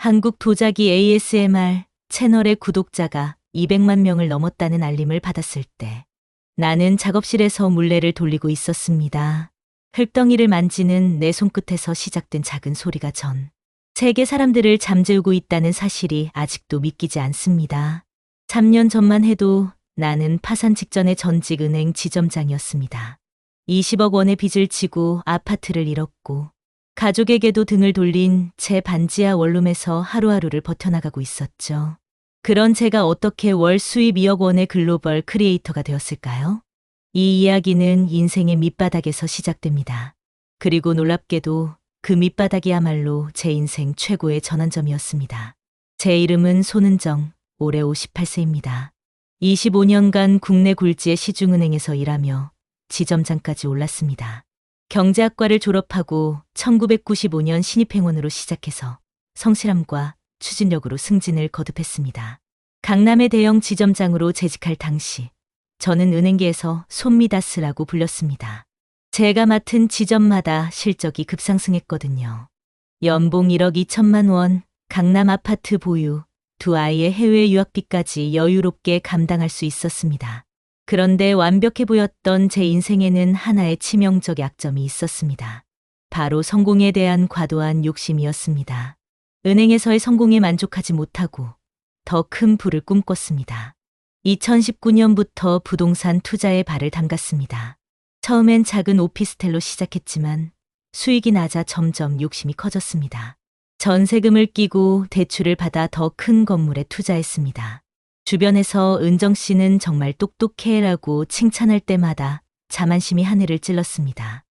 한국 도자기 ASMR 채널의 구독자가 200만 명을 넘었다는 알림을 받았을 때 나는 작업실에서 물레를 돌리고 있었습니다. 흙덩이를 만지는 내 손끝에서 시작된 작은 소리가 전 세계 사람들을 잠재우고 있다는 사실이 아직도 믿기지 않습니다. 3년 전만 해도 나는 파산 직전의 전직 은행 지점장이었습니다. 20억 원의 빚을 지고 아파트를 잃었고 가족에게도 등을 돌린 제 반지하 원룸에서 하루하루를 버텨나가고 있었죠. 그런 제가 어떻게 월 수입 2억 원의 글로벌 크리에이터가 되었을까요? 이 이야기는 인생의 밑바닥에서 시작됩니다. 그리고 놀랍게도 그 밑바닥이야말로 제 인생 최고의 전환점이었습니다. 제 이름은 손은정, 올해 58세입니다. 25년간 국내 굴지의 시중은행에서 일하며 지점장까지 올랐습니다. 경제학과를 졸업하고 1995년 신입행원으로 시작해서 성실함과 추진력으로 승진을 거듭했습니다. 강남의 대형 지점장으로 재직할 당시 저는 은행계에서 손미다스라고 불렸습니다. 제가 맡은 지점마다 실적이 급상승했거든요. 연봉 1억 2천만 원, 강남 아파트 보유, 두 아이의 해외 유학비까지 여유롭게 감당할 수 있었습니다. 그런데 완벽해 보였던 제 인생에는 하나의 치명적 약점이 있었습니다. 바로 성공에 대한 과도한 욕심이었습니다. 은행에서의 성공에 만족하지 못하고 더 큰 부를 꿈꿨습니다. 2019년부터 부동산 투자에 발을 담갔습니다. 처음엔 작은 오피스텔로 시작했지만 수익이 낮아 점점 욕심이 커졌습니다. 전세금을 끼고 대출을 받아 더 큰 건물에 투자했습니다. 주변에서 은정 씨는 정말 똑똑해라고 칭찬할 때마다 자만심이 하늘을 찔렀습니다.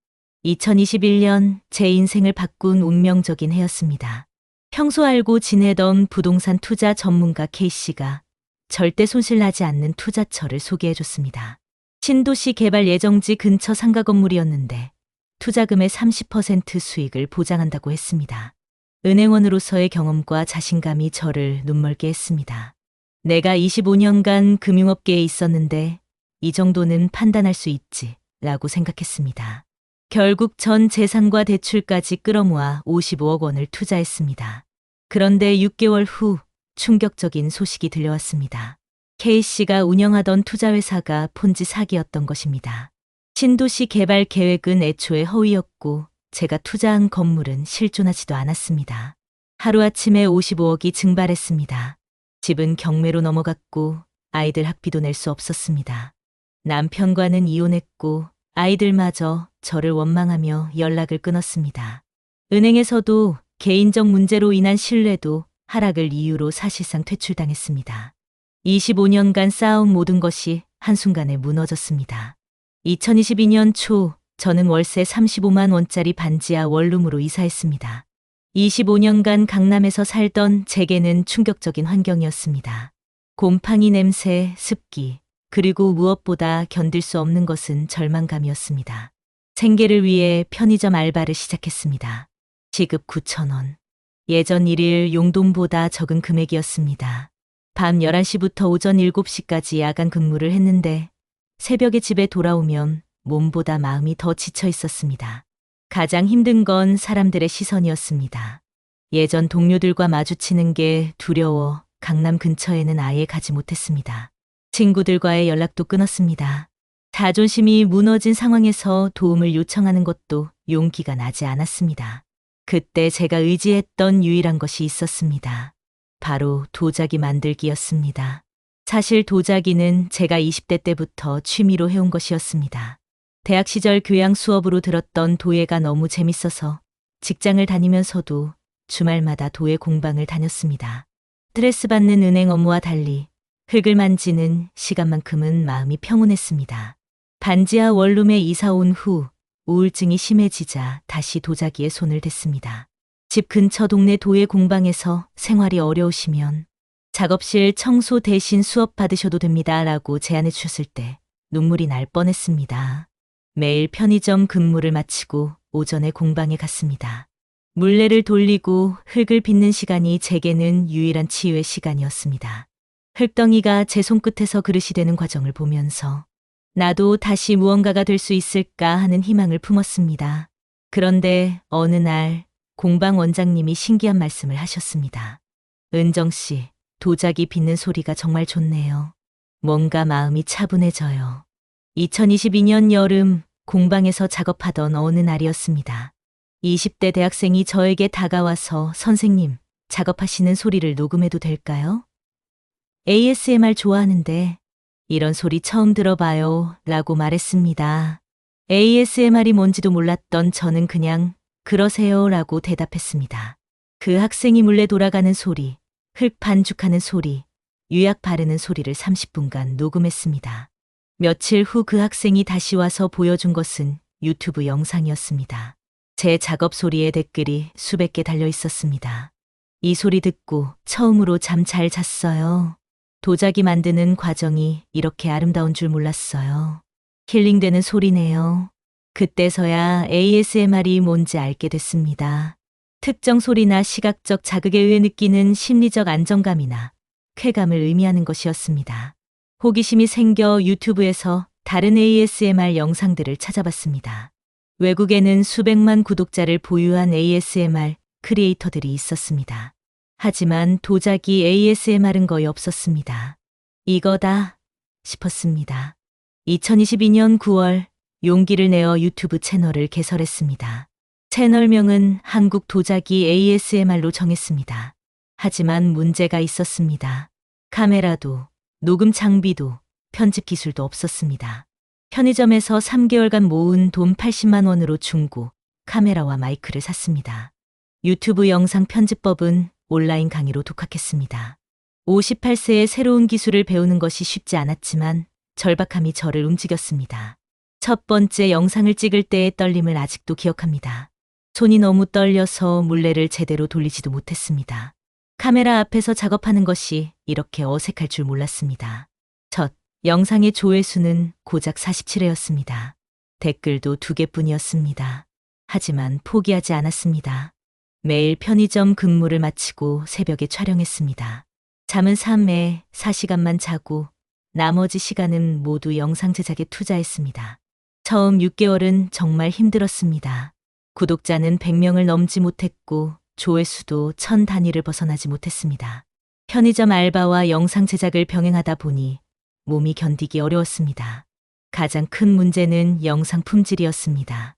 2021년 제 인생을 바꾼 운명적인 해였습니다. 평소 알고 지내던 부동산 투자 전문가 K씨가 절대 손실나지 않는 투자처를 소개해줬습니다. 신도시 개발 예정지 근처 상가 건물이었는데 투자금의 30% 수익을 보장한다고 했습니다. 은행원으로서의 경험과 자신감이 저를 눈멀게 했습니다. 내가 25년간 금융업계에 있었는데 이 정도는 판단할 수 있지 라고 생각했습니다. 결국 전 재산과 대출까지 끌어모아 55억 원을 투자했습니다. 그런데 6개월 후 충격적인 소식이 들려왔습니다. K씨가 운영하던 투자회사가 폰지 사기였던 것입니다. 신도시 개발 계획은 애초에 허위였고 제가 투자한 건물은 실존하지도 않았습니다. 하루아침에 55억이 증발했습니다. 집은 경매로 넘어갔고 아이들 학비도 낼 수 없었습니다. 남편과는 이혼했고 아이들마저 저를 원망하며 연락을 끊었습니다. 은행에서도 개인적 문제로 인한 신뢰도 하락을 이유로 사실상 퇴출당했습니다. 25년간 쌓아온 모든 것이 한순간에 무너졌습니다. 2022년 초 저는 월세 35만 원짜리 반지하 원룸으로 이사했습니다. 25년간 강남에서 살던 제게는 충격적인 환경이었습니다. 곰팡이 냄새, 습기, 그리고 무엇보다 견딜 수 없는 것은 절망감이었습니다. 생계를 위해 편의점 알바를 시작했습니다. 시급 9,000원. 예전 일일 용돈보다 적은 금액이었습니다. 밤 11시부터 오전 7시까지 야간 근무를 했는데 새벽에 집에 돌아오면 몸보다 마음이 더 지쳐 있었습니다. 가장 힘든 건 사람들의 시선이었습니다. 예전 동료들과 마주치는 게 두려워 강남 근처에는 아예 가지 못했습니다. 친구들과의 연락도 끊었습니다. 자존심이 무너진 상황에서 도움을 요청하는 것도 용기가 나지 않았습니다. 그때 제가 의지했던 유일한 것이 있었습니다. 바로 도자기 만들기였습니다. 사실 도자기는 제가 20대 때부터 취미로 해온 것이었습니다. 대학 시절 교양 수업으로 들었던 도예가 너무 재밌어서 직장을 다니면서도 주말마다 도예 공방을 다녔습니다. 스트레스 받는 은행 업무와 달리 흙을 만지는 시간만큼은 마음이 평온했습니다. 반지하 원룸에 이사 온 후 우울증이 심해지자 다시 도자기에 손을 댔습니다. 집 근처 동네 도예 공방에서 생활이 어려우시면 작업실 청소 대신 수업 받으셔도 됩니다 라고 제안해 주셨을 때 눈물이 날 뻔했습니다. 매일 편의점 근무를 마치고 오전에 공방에 갔습니다. 물레를 돌리고 흙을 빚는 시간이 제게는 유일한 치유의 시간이었습니다. 흙덩이가 제 손끝에서 그릇이 되는 과정을 보면서 나도 다시 무언가가 될 수 있을까 하는 희망을 품었습니다. 그런데 어느 날 공방 원장님이 신기한 말씀을 하셨습니다. 은정 씨, 도자기 빚는 소리가 정말 좋네요. 뭔가 마음이 차분해져요. 2022년 여름 공방에서 작업하던 어느 날이었습니다. 20대 대학생이 저에게 다가와서 선생님, 작업하시는 소리를 녹음해도 될까요? ASMR 좋아하는데 이런 소리 처음 들어봐요 라고 말했습니다. ASMR이 뭔지도 몰랐던 저는 그냥 그러세요 라고 대답했습니다. 그 학생이 물레 돌아가는 소리, 흙 반죽하는 소리, 유약 바르는 소리를 30분간 녹음했습니다. 며칠 후 그 학생이 다시 와서 보여준 것은 유튜브 영상이었습니다. 제 작업 소리에 댓글이 수백 개 달려 있었습니다. 이 소리 듣고 처음으로 잠 잘 잤어요. 도자기 만드는 과정이 이렇게 아름다운 줄 몰랐어요. 힐링되는 소리네요. 그때서야 ASMR이 뭔지 알게 됐습니다. 특정 소리나 시각적 자극에 의해 느끼는 심리적 안정감이나 쾌감을 의미하는 것이었습니다. 호기심이 생겨 유튜브에서 다른 ASMR 영상들을 찾아봤습니다. 외국에는 수백만 구독자를 보유한 ASMR 크리에이터들이 있었습니다. 하지만 도자기 ASMR은 거의 없었습니다. 이거다 싶었습니다. 2022년 9월 용기를 내어 유튜브 채널을 개설했습니다. 채널명은 한국 도자기 ASMR로 정했습니다. 하지만 문제가 있었습니다. 카메라도, 녹음 장비도, 편집 기술도 없었습니다. 편의점에서 3개월간 모은 돈 80만 원으로 중고, 카메라와 마이크를 샀습니다. 유튜브 영상 편집법은 온라인 강의로 독학했습니다. 58세의 새로운 기술을 배우는 것이 쉽지 않았지만 절박함이 저를 움직였습니다. 첫 번째 영상을 찍을 때의 떨림을 아직도 기억합니다. 손이 너무 떨려서 물레를 제대로 돌리지도 못했습니다. 카메라 앞에서 작업하는 것이 이렇게 어색할 줄 몰랐습니다. 첫 영상의 조회수는 고작 47회였습니다. 댓글도 2개뿐이었습니다. 하지만 포기하지 않았습니다. 매일 편의점 근무를 마치고 새벽에 촬영했습니다. 잠은 3회 4시간만 자고 나머지 시간은 모두 영상 제작에 투자했습니다. 처음 6개월은 정말 힘들었습니다. 구독자는 100명을 넘지 못했고 조회수도 1000 단위를 벗어나지 못했습니다. 편의점 알바와 영상 제작을 병행하다 보니 몸이 견디기 어려웠습니다. 가장 큰 문제는 영상 품질이었습니다.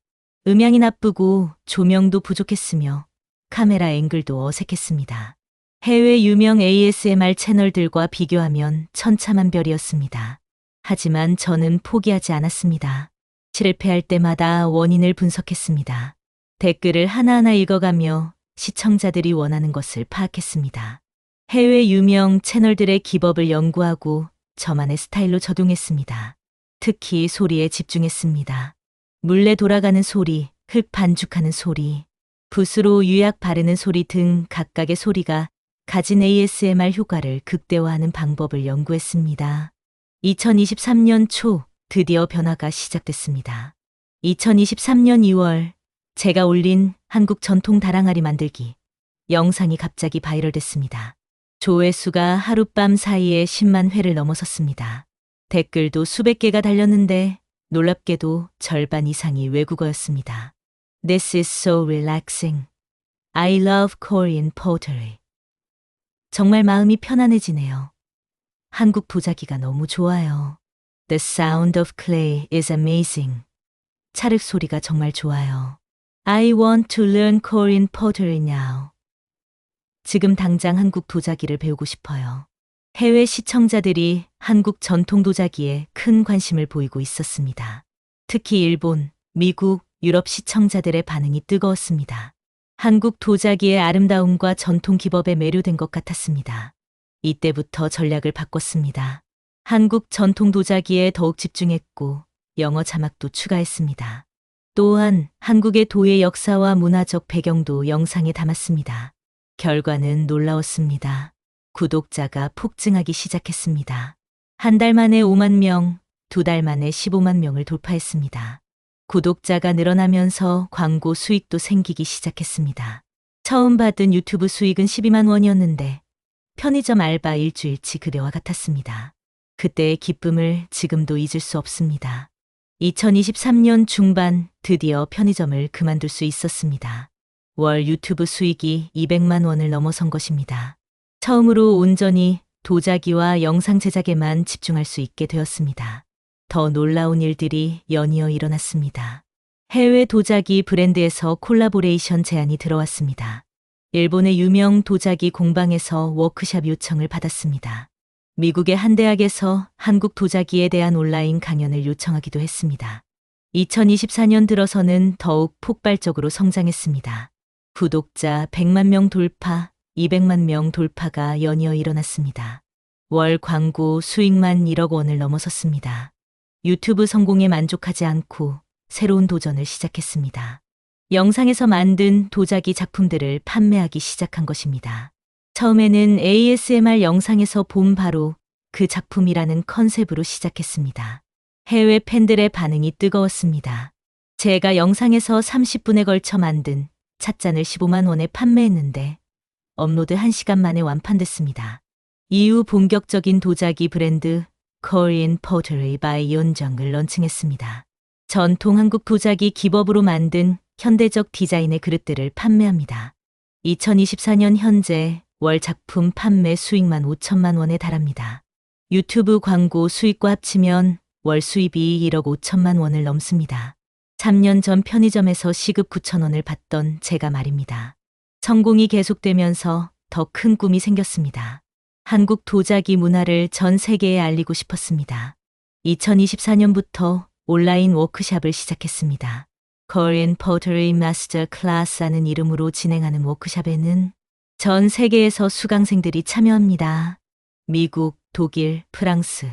음향이 나쁘고 조명도 부족했으며 카메라 앵글도 어색했습니다. 해외 유명 ASMR 채널들과 비교하면 천차만별이었습니다. 하지만 저는 포기하지 않았습니다. 실패할 때마다 원인을 분석했습니다. 댓글을 하나하나 읽어가며 시청자들이 원하는 것을 파악했습니다. 해외 유명 채널들의 기법을 연구하고 저만의 스타일로 적용했습니다. 특히 소리에 집중했습니다. 물레 돌아가는 소리, 흙 반죽하는 소리, 붓으로 유약 바르는 소리 등 각각의 소리가 가진 ASMR 효과를 극대화하는 방법을 연구했습니다. 2023년 초 드디어 변화가 시작됐습니다. 2023년 2월 제가 올린 한국 전통 다랑아리 만들기 영상이 갑자기 바이럴됐습니다. 조회수가 하룻밤 사이에 10만 회를 넘어섰습니다. 댓글도 수백 개가 달렸는데 놀랍게도 절반 이상이 외국어였습니다. This is so relaxing. I love Korean pottery. 정말 마음이 편안해지네요. 한국 도자기가 너무 좋아요. The sound of clay is amazing. 찰흙 소리가 정말 좋아요. I want to learn Korean pottery now. 지금 당장 한국 도자기를 배우고 싶어요. 해외 시청자들이 한국 전통 도자기에 큰 관심을 보이고 있었습니다. 특히 일본, 미국, 유럽 시청자들의 반응이 뜨거웠습니다. 한국 도자기의 아름다움과 전통 기법에 매료된 것 같았습니다. 이때부터 전략을 바꿨습니다. 한국 전통 도자기에 더욱 집중했고 영어 자막도 추가했습니다. 또한 한국의 도의 역사와 문화적 배경도 영상에 담았습니다. 결과는 놀라웠습니다. 구독자가 폭증하기 시작했습니다. 한 달 만에 5만 명, 2달 만에 15만 명을 돌파했습니다. 구독자가 늘어나면서 광고 수익도 생기기 시작했습니다. 처음 받은 유튜브 수익은 12만 원이었는데 편의점 알바 일주일치 급여와 같았습니다. 그때의 기쁨을 지금도 잊을 수 없습니다. 2023년 중반 드디어 편의점을 그만둘 수 있었습니다. 월 유튜브 수익이 200만 원을 넘어선 것입니다. 처음으로 온전히 도자기와 영상 제작에만 집중할 수 있게 되었습니다. 더 놀라운 일들이 연이어 일어났습니다. 해외 도자기 브랜드에서 콜라보레이션 제안이 들어왔습니다. 일본의 유명 도자기 공방에서 워크숍 요청을 받았습니다. 미국의 한 대학에서 한국 도자기에 대한 온라인 강연을 요청하기도 했습니다. 2024년 들어서는 더욱 폭발적으로 성장했습니다. 구독자 100만 명 돌파, 200만 명 돌파가 연이어 일어났습니다. 월 광고 수익만 1억 원을 넘어섰습니다. 유튜브 성공에 만족하지 않고 새로운 도전을 시작했습니다. 영상에서 만든 도자기 작품들을 판매하기 시작한 것입니다. 처음에는 ASMR 영상에서 본 바로 그 작품이라는 컨셉으로 시작했습니다. 해외 팬들의 반응이 뜨거웠습니다. 제가 영상에서 30분에 걸쳐 만든 찻잔을 15만 원에 판매했는데 업로드 1시간 만에 완판됐습니다. 이후 본격적인 도자기 브랜드 Korean Pottery by 연정을 런칭했습니다. 전통 한국 도자기 기법으로 만든 현대적 디자인의 그릇들을 판매합니다. 2024년 현재 월 작품 판매 수익만 5천만 원에 달합니다. 유튜브 광고 수익과 합치면 월 수입이 1억 5천만 원을 넘습니다. 3년 전 편의점에서 시급 9천 원을 받던 제가 말입니다. 성공이 계속되면서 더 큰 꿈이 생겼습니다. 한국 도자기 문화를 전 세계에 알리고 싶었습니다. 2024년부터 온라인 워크숍을 시작했습니다. Korean Pottery Master Class라는 이름으로 진행하는 워크숍에는 전 세계에서 수강생들이 참여합니다. 미국, 독일, 프랑스,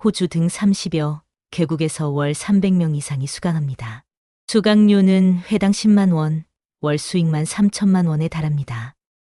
호주 등 30여 개국에서 월 300명 이상이 수강합니다. 수강료는 회당 10만 원, 월 수익만 3천만 원에 달합니다.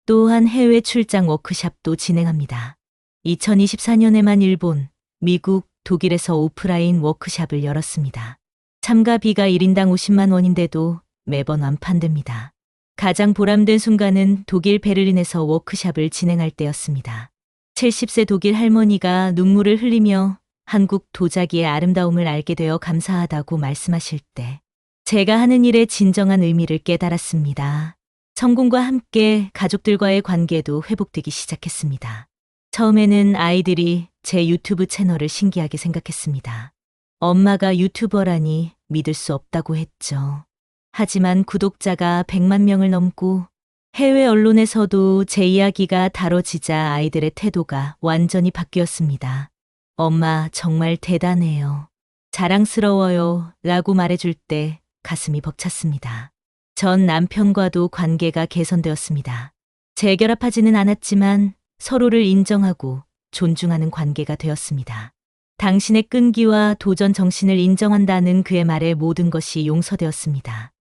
또한 해외 출장 워크숍도 진행합니다. 2024년에만 일본, 미국, 독일에서 오프라인 워크숍을 열었습니다. 참가비가 1인당 50만 원인데도 매번 완판됩니다. 가장 보람된 순간은 독일 베를린에서 워크숍을 진행할 때였습니다. 70세 독일 할머니가 눈물을 흘리며 한국 도자기의 아름다움을 알게 되어 감사하다고 말씀하실 때 제가 하는 일의 진정한 의미를 깨달았습니다. 성공과 함께 가족들과의 관계도 회복되기 시작했습니다. 처음에는 아이들이 제 유튜브 채널을 신기하게 생각했습니다. 엄마가 유튜버라니 믿을 수 없다고 했죠. 하지만 구독자가 100만 명을 넘고 해외 언론에서도 제 이야기가 다뤄지자 아이들의 태도가 완전히 바뀌었습니다. 엄마 정말 대단해요. 자랑스러워요. 라고 말해줄 때 가슴이 벅찼습니다. 전 남편과도 관계가 개선되었습니다. 재결합하지는 않았지만 서로를 인정하고 존중하는 관계가 되었습니다. 당신의 끈기와 도전 정신을 인정한다는 그의 말에 모든 것이 용서되었습니다.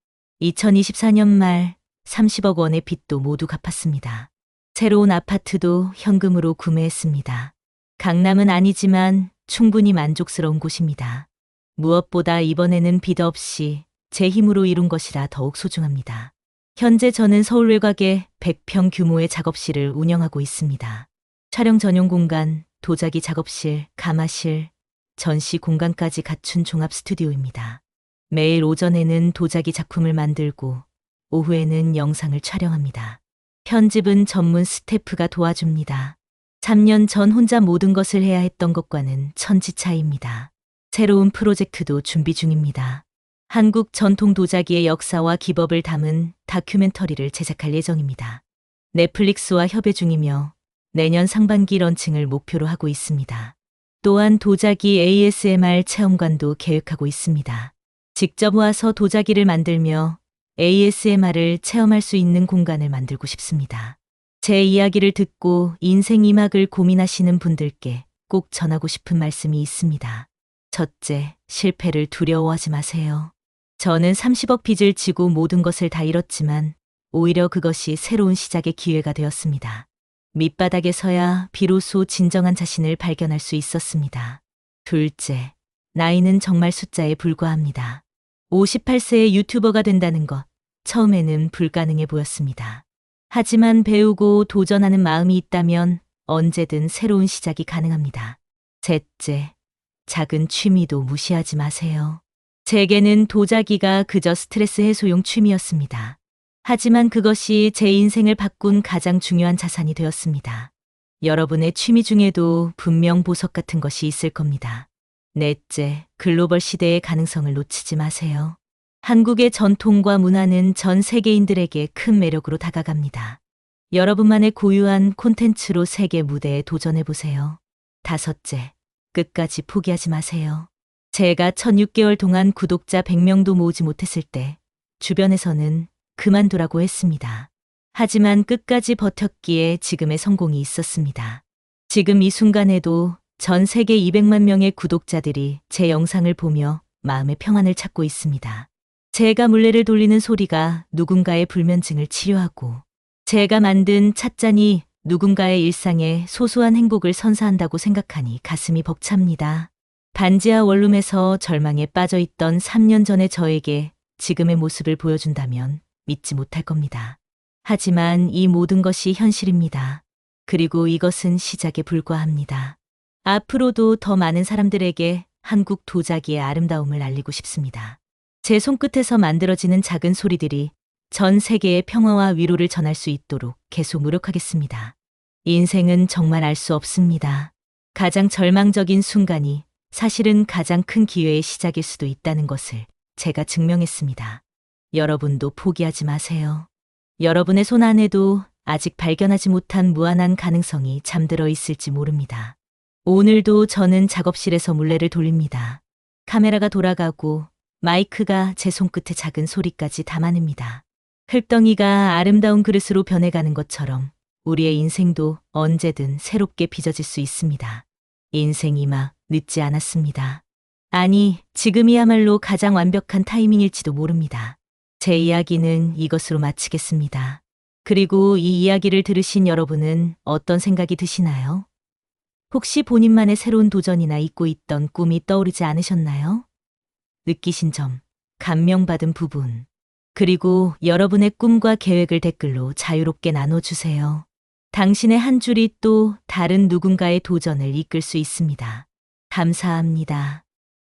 2024년 말 30억 원의 빚도 모두 갚았습니다. 새로운 아파트도 현금으로 구매했습니다. 강남은 아니지만 충분히 만족스러운 곳입니다. 무엇보다 이번에는 빚 없이 제 힘으로 이룬 것이라 더욱 소중합니다. 현재 저는 서울 외곽에 100평 규모의 작업실을 운영하고 있습니다. 촬영 전용 공간, 도자기 작업실, 가마실, 전시 공간까지 갖춘 종합 스튜디오입니다. 매일 오전에는 도자기 작품을 만들고 오후에는 영상을 촬영합니다. 편집은 전문 스태프가 도와줍니다. 3년 전 혼자 모든 것을 해야 했던 것과는 천지 차이입니다. 새로운 프로젝트도 준비 중입니다. 한국 전통 도자기의 역사와 기법을 담은 다큐멘터리를 제작할 예정입니다. 넷플릭스와 협의 중이며 내년 상반기 런칭을 목표로 하고 있습니다. 또한 도자기 ASMR 체험관도 계획하고 있습니다. 직접 와서 도자기를 만들며 ASMR을 체험할 수 있는 공간을 만들고 싶습니다. 제 이야기를 듣고 인생 이막을 고민하시는 분들께 꼭 전하고 싶은 말씀이 있습니다. 첫째, 실패를 두려워하지 마세요. 저는 30억 빚을 지고 모든 것을 다 잃었지만 오히려 그것이 새로운 시작의 기회가 되었습니다. 밑바닥에 서야 비로소 진정한 자신을 발견할 수 있었습니다. 둘째, 나이는 정말 숫자에 불과합니다. 58세의 유튜버가 된다는 것, 처음에는 불가능해 보였습니다. 하지만 배우고 도전하는 마음이 있다면 언제든 새로운 시작이 가능합니다. 셋째, 작은 취미도 무시하지 마세요. 제게는 도자기가 그저 스트레스 해소용 취미였습니다. 하지만 그것이 제 인생을 바꾼 가장 중요한 자산이 되었습니다. 여러분의 취미 중에도 분명 보석 같은 것이 있을 겁니다. 넷째, 글로벌 시대의 가능성을 놓치지 마세요. 한국의 전통과 문화는 전 세계인들에게 큰 매력으로 다가갑니다. 여러분만의 고유한 콘텐츠로 세계 무대에 도전해보세요. 다섯째, 끝까지 포기하지 마세요. 제가 첫 6개월 동안 구독자 100명도 모으지 못했을 때 주변에서는 그만두라고 했습니다. 하지만 끝까지 버텼기에 지금의 성공이 있었습니다. 지금 이 순간에도 전 세계 200만 명의 구독자들이 제 영상을 보며 마음의 평안을 찾고 있습니다. 제가 물레를 돌리는 소리가 누군가의 불면증을 치료하고 제가 만든 찻잔이 누군가의 일상에 소소한 행복을 선사한다고 생각하니 가슴이 벅찹니다. 반지하 원룸에서 절망에 빠져있던 3년 전의 저에게 지금의 모습을 보여준다면 믿지 못할 겁니다. 하지만 이 모든 것이 현실입니다. 그리고 이것은 시작에 불과합니다. 앞으로도 더 많은 사람들에게 한국 도자기의 아름다움을 알리고 싶습니다. 제 손끝에서 만들어지는 작은 소리들이 전 세계의 평화와 위로를 전할 수 있도록 계속 노력하겠습니다. 인생은 정말 알 수 없습니다. 가장 절망적인 순간이 사실은 가장 큰 기회의 시작일 수도 있다는 것을 제가 증명했습니다. 여러분도 포기하지 마세요. 여러분의 손 안에도 아직 발견하지 못한 무한한 가능성이 잠들어 있을지 모릅니다. 오늘도 저는 작업실에서 물레를 돌립니다. 카메라가 돌아가고 마이크가 제 손끝에 작은 소리까지 담아냅니다. 흙덩이가 아름다운 그릇으로 변해가는 것처럼 우리의 인생도 언제든 새롭게 빚어질 수 있습니다. 인생이 막 늦지 않았습니다. 아니, 지금이야말로 가장 완벽한 타이밍일지도 모릅니다. 제 이야기는 이것으로 마치겠습니다. 그리고 이 이야기를 들으신 여러분은 어떤 생각이 드시나요? 혹시 본인만의 새로운 도전이나 잊고 있던 꿈이 떠오르지 않으셨나요? 느끼신 점, 감명받은 부분, 그리고 여러분의 꿈과 계획을 댓글로 자유롭게 나눠주세요. 당신의 한 줄이 또 다른 누군가의 도전을 이끌 수 있습니다. 감사합니다.